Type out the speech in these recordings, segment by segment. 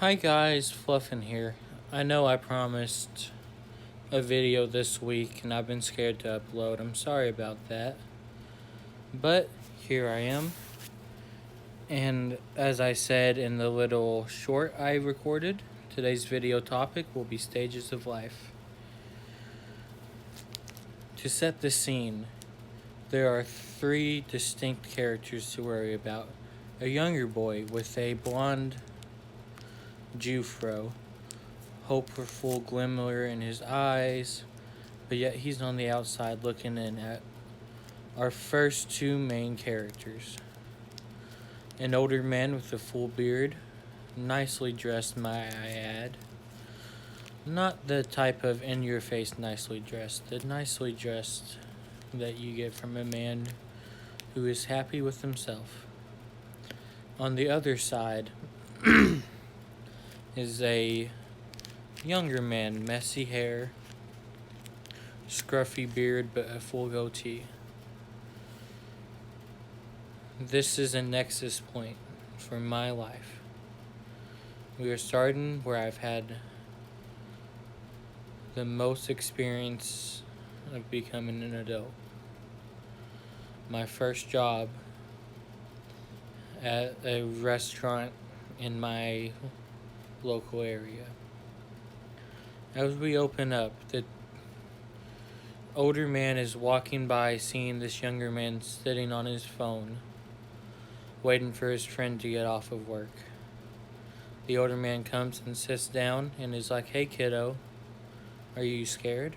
Hi guys, Fluffin here. I know I promised a video this week and I've been scared to upload. I'm sorry about that. But here I am. And as I said in the little short I recorded, today's video topic will be stages of life. To set the scene, there are three distinct characters to worry about. A younger boy with a blonde Jufro, hopeful glimmer in his eyes, but yet he's on the outside looking in at our first two main characters. An older man with a full beard, nicely dressed, might I add. Not the type of in-your-face nicely dressed, the nicely dressed that you get from a man who is happy with himself. On the other side is a younger man, messy hair, scruffy beard, but a full goatee. This is a nexus point for my life. We are starting where I've had the most experience of becoming an adult. My first job at a restaurant in my local area. As we open up, the older man is walking by, seeing this younger man sitting on his phone, waiting for his friend to get off of work. The older man comes and sits down and is like, "Hey kiddo, are you scared?"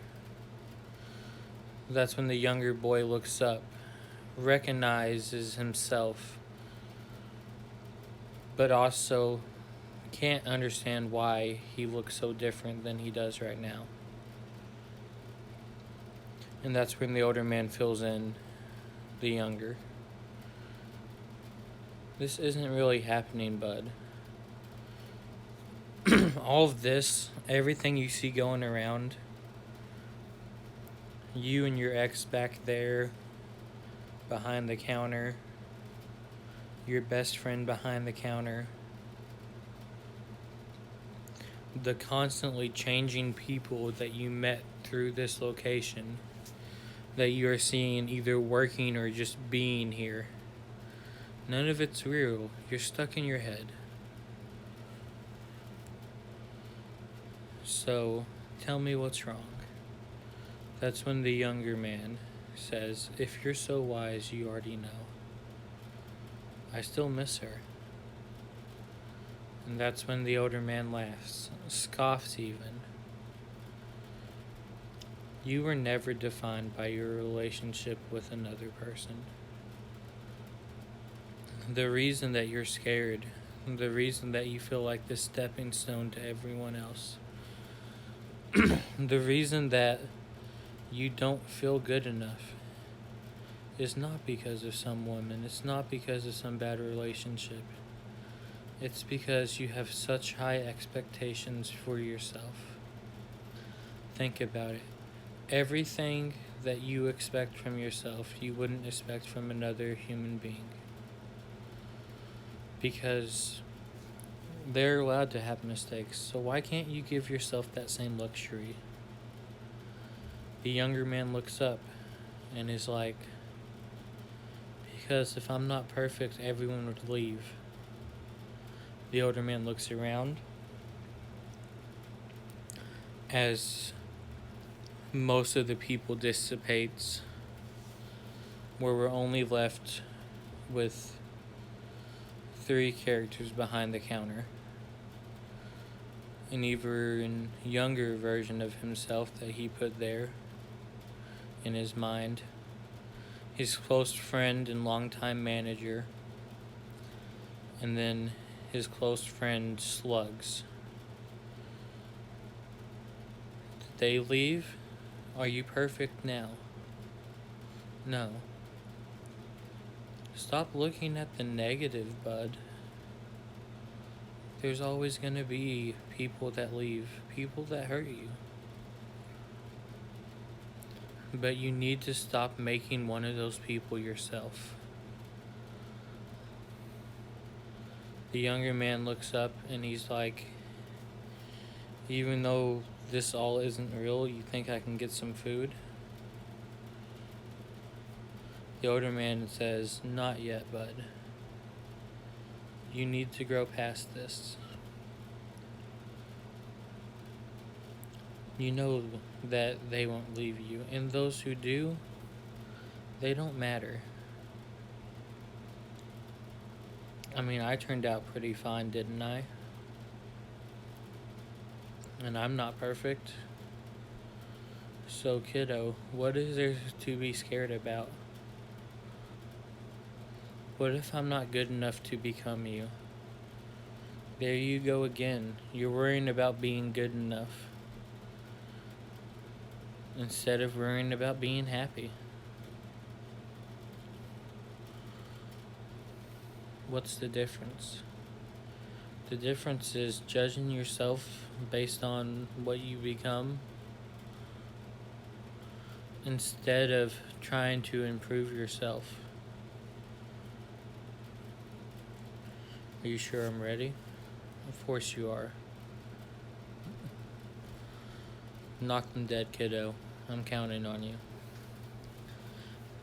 That's when the younger boy looks up, recognizes himself, but also can't understand why he looks so different than he does right now. And that's when the older man fills in the younger. This isn't really happening, bud. All of this, everything you see going around, you and your ex back there behind the counter, your best friend behind the counter, the constantly changing people that you met through this location that you are seeing either working or just being here. None of it's real. You're stuck in your head. So, tell me what's wrong. That's when the younger man says, "If you're so wise, you already know. I still miss her." And that's when the older man laughs, scoffs even. You were never defined by your relationship with another person. The reason that you're scared, the reason that you feel like the stepping stone to everyone else, the reason that you don't feel good enough is not because of some woman, it's not because of some bad relationship. It's because you have such high expectations for yourself. Think about it. Everything that you expect from yourself, you wouldn't expect from another human being. Because they're allowed to have mistakes, so why can't you give yourself that same luxury? The younger man looks up and is like, "Because if I'm not perfect, everyone would leave." The older man looks around as most of the people dissipates, where we're only left with three characters behind the counter. An even younger version of himself that he put there in his mind. His close friend and longtime manager. And then his close friend Slugs. Did they leave? Are you perfect now? No. Stop looking at the negative, bud. There's always going to be people that leave, people that hurt you. But you need to stop making one of those people yourself. The younger man looks up and he's like, even though this all isn't real, you think I can get some food? The older man says, not yet, bud. You need to grow past this. You know that they won't leave you, and those who do, they don't matter. I mean, I turned out pretty fine, didn't I? And I'm not perfect. So, kiddo, what is there to be scared about? What if I'm not good enough to become you? There you go again. You're worrying about being good enough instead of worrying about being happy. What's the difference? The difference is judging yourself based on what you become instead of trying to improve yourself. Are you sure I'm ready? Of course you are. Knock them dead, kiddo. I'm counting on you.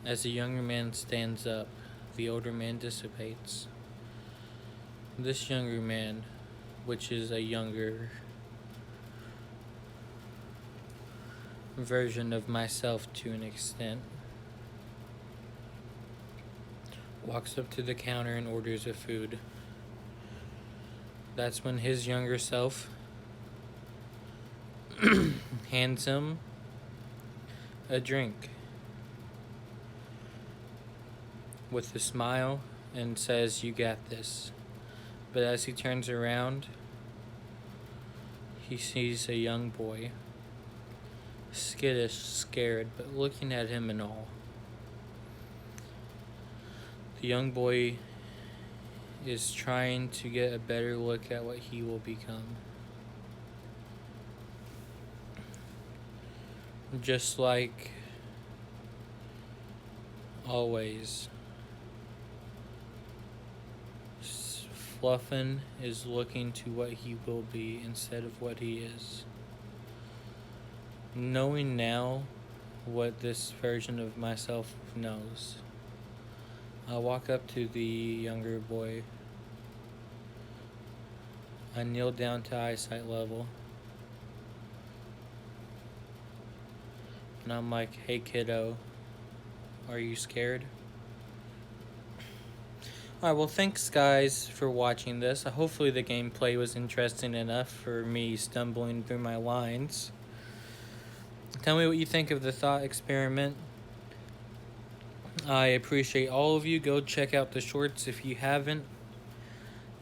As the younger man stands up, the older man dissipates. This younger man, which is a younger version of myself to an extent, walks up to the counter and orders a food. That's when his younger self hands him a drink with a smile and says, "You got this." But as he turns around, he sees a young boy, skittish, scared, but looking at him in awe. The young boy is trying to get a better look at what he will become. Just like always, Fluffin is looking to what he will be instead of what he is. Knowing now what this version of myself knows, I walk up to the younger boy. I kneel down to eyesight level. And I'm like, "Hey kiddo, are you scared?" Alright, well thanks guys for watching this. Hopefully the gameplay was interesting enough for me stumbling through my lines. Tell me what you think of the thought experiment. I appreciate all of you. Go check out the shorts if you haven't.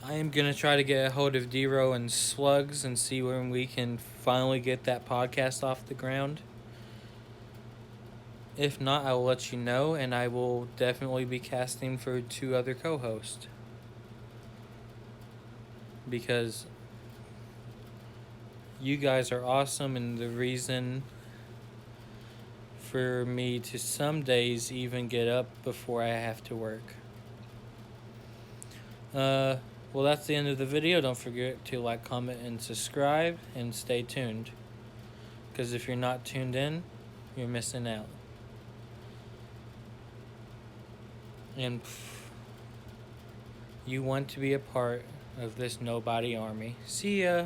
I am going to try to get a hold of D-Row and Slugs and see when we can finally get that podcast off the ground. If not, I will let you know, and I will definitely be casting for 2 other co-hosts. Because you guys are awesome and the reason for me to some days even get up before I have to work. Well, that's the end of the video. Don't forget to like, comment, and subscribe, and stay tuned. Because if you're not tuned in, you're missing out. And you want to be a part of this nobody army. See ya.